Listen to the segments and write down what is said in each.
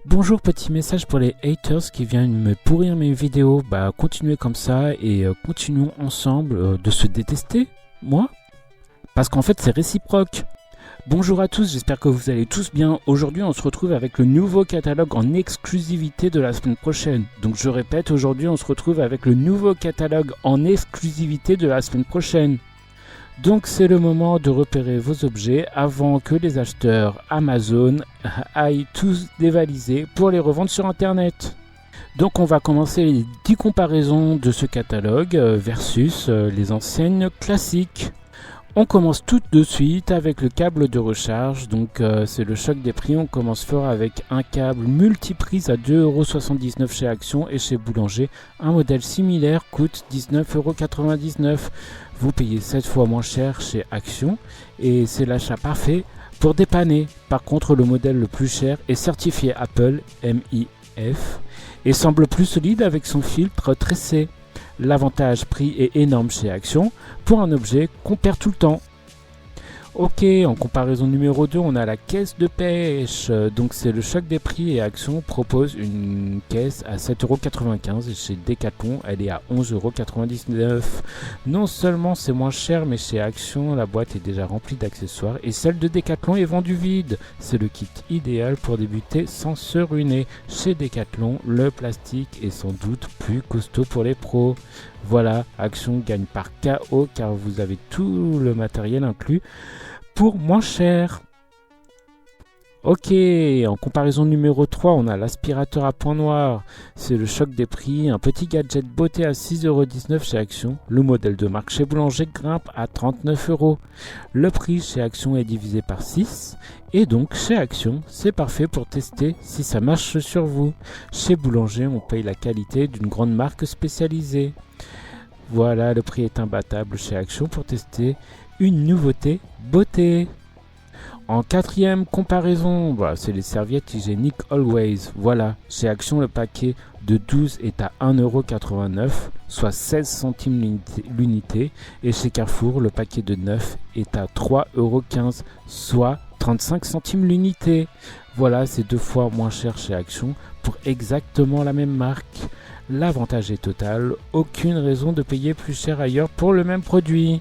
Bonjour, petit message pour les haters qui viennent me pourrir mes vidéos. Continuez comme ça et continuons ensemble de se détester, moi. Parce qu'en fait, c'est réciproque. Bonjour à tous, j'espère que vous allez tous bien. Aujourd'hui, on se retrouve avec le nouveau catalogue en exclusivité de la semaine prochaine. Donc je répète, aujourd'hui, on se retrouve avec le nouveau catalogue en exclusivité de la semaine prochaine. Donc c'est le moment de repérer vos objets avant que les acheteurs Amazon aillent tous dévaliser pour les revendre sur internet. Donc on va commencer les 10 comparaisons de ce catalogue versus les enseignes classiques. On commence tout de suite avec le câble de recharge, donc c'est le choc des prix. On commence fort avec un câble multiprise à 2,79€ chez Action et chez Boulanger. Un modèle similaire coûte 19,99€. Vous payez 7 fois moins cher chez Action et c'est l'achat parfait pour dépanner. Par contre, le modèle le plus cher est certifié Apple MIF et semble plus solide avec son filtre tressé. L'avantage prix est énorme chez Action pour un objet qu'on perd tout le temps. Ok, en comparaison numéro 2, on a la caisse de pêche. Donc c'est le choc des prix et Action propose une caisse à 7,95€ et chez Decathlon, elle est à 11,99€. Non seulement c'est moins cher, mais chez Action, la boîte est déjà remplie d'accessoires et celle de Decathlon est vendue vide. C'est le kit idéal pour débuter sans se ruiner. Chez Decathlon, le plastique est sans doute plus costaud pour les pros. Voilà, Action gagne par KO car vous avez tout le matériel inclus pour moins cher. Ok, en comparaison numéro 3, on a l'aspirateur à point noir. C'est le choc des prix, un petit gadget beauté à 6,19€ chez Action. Le modèle de marque chez Boulanger grimpe à 39€. Le prix chez Action est divisé par 6 et donc chez Action, c'est parfait pour tester si ça marche sur vous. Chez Boulanger, on paye la qualité d'une grande marque spécialisée. Voilà, le prix est imbattable chez Action pour tester une nouveauté beauté. En quatrième comparaison, c'est les serviettes hygiéniques Always. Voilà, chez Action, le paquet de 12 est à 1,89€, soit 16 centimes l'unité. Et chez Carrefour, le paquet de 9 est à 3,15€, soit 35 centimes l'unité. Voilà, c'est 2 fois moins cher chez Action pour exactement la même marque. L'avantage est total, aucune raison de payer plus cher ailleurs pour le même produit.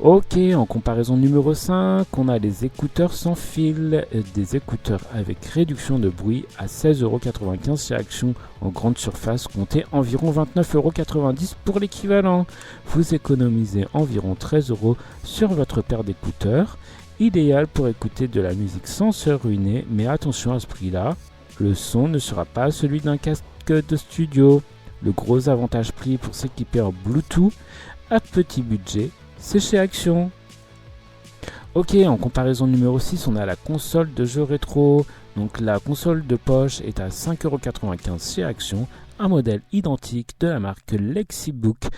Ok, en comparaison numéro 5, on a les écouteurs sans fil, des écouteurs avec réduction de bruit à 16,95€ chez Action. En grande surface, comptez environ 29,90€ pour l'équivalent. Vous économisez environ 13€ sur votre paire d'écouteurs, idéal pour écouter de la musique sans se ruiner, mais attention à ce prix-là, le son ne sera pas celui d'un casque de studio. Le gros avantage prix pour s'équiper en Bluetooth à petit budget, c'est chez Action. Ok, en comparaison numéro 6, on a la console de jeux rétro. Donc la console de poche est à 5,95€ chez Action. Un modèle identique de la marque Lexibook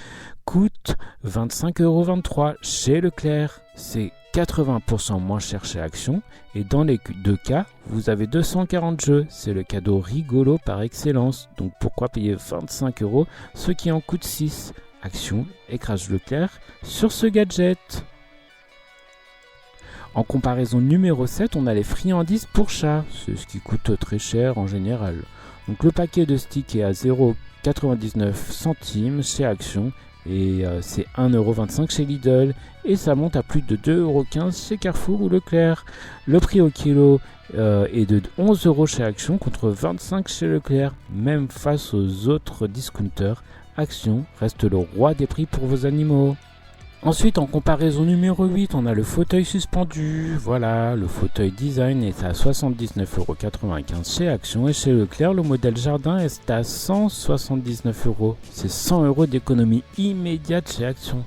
coûte 25,23€ chez Leclerc. C'est 80% moins cher chez Action. Et dans les deux cas, vous avez 240 jeux. C'est le cadeau rigolo par excellence. Donc pourquoi payer 25€, ce qui en coûte 6? Action écrase Leclerc sur ce gadget. En comparaison numéro 7, on a les friandises pour chat. C'est ce qui coûte très cher en général. Donc le paquet de sticks est à 0,99€ chez Action et c'est 1,25€ chez Lidl et ça monte à plus de 2,15€ chez Carrefour ou Leclerc. Le prix au kilo est de 11€ chez Action contre 25€ chez Leclerc. Même face aux autres discounters, Action reste le roi des prix pour vos animaux. Ensuite, en comparaison numéro 8, on a le fauteuil suspendu. Voilà, le fauteuil design est à 79,95€ chez Action et chez Leclerc, le modèle jardin est à 179€. C'est 100€ d'économie immédiate chez Action.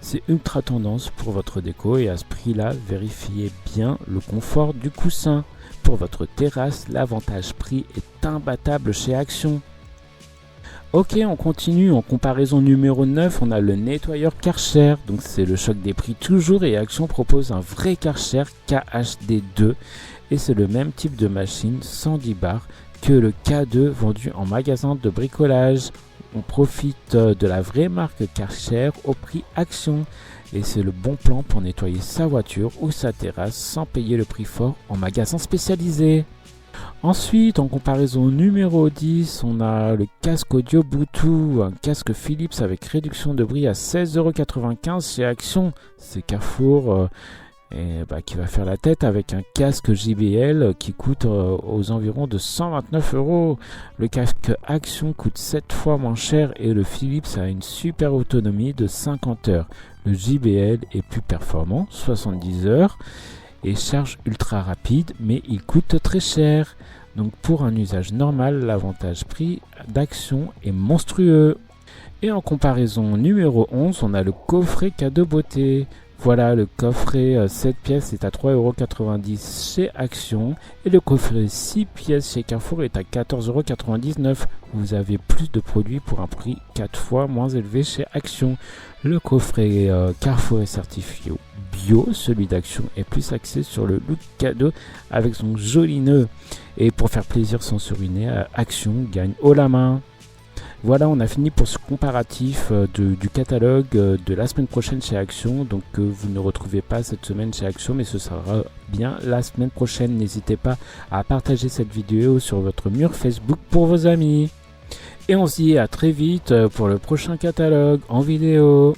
C'est ultra tendance pour votre déco et à ce prix-là, vérifiez bien le confort du coussin. Pour votre terrasse, l'avantage prix est imbattable chez Action. Ok, on continue. En comparaison numéro 9, on a le nettoyeur Karcher. Donc c'est le choc des prix toujours et Action propose un vrai Karcher KHD2 et c'est le même type de machine 110 bars que le K2 vendu en magasin de bricolage. On profite de la vraie marque Karcher au prix Action et c'est le bon plan pour nettoyer sa voiture ou sa terrasse sans payer le prix fort en magasin spécialisé. Ensuite, en comparaison numéro 10, on a le casque audio Bluetooth, un casque Philips avec réduction de bruit à 16,95 € chez Action. C'est Carrefour qui va faire la tête avec un casque JBL qui coûte aux environs de 129 €. Le casque Action coûte 7 fois moins cher et le Philips a une super autonomie de 50 heures. Le JBL est plus performant, 70 heures, et charge ultra rapide, mais il coûte très cher. Donc pour un usage normal, l'avantage prix d'Action est monstrueux. Et en comparaison numéro 11, on a le coffret cadeau beauté. Voilà, le coffret 7 pièces est à 3,90 € chez Action et le coffret 6 pièces chez Carrefour est à 14,99 €. Vous avez plus de produits pour un prix 4 fois moins élevé chez Action. Le coffret Carrefour est certifié bio, celui d'Action est plus axé sur le look cadeau avec son joli nœud. Et pour faire plaisir sans suriner, Action gagne haut la main. Voilà, on a fini pour ce comparatif du catalogue de la semaine prochaine chez Action. Donc vous ne retrouvez pas cette semaine chez Action, mais ce sera bien la semaine prochaine. N'hésitez pas à partager cette vidéo sur votre mur Facebook pour vos amis. Et on se dit à très vite pour le prochain catalogue en vidéo.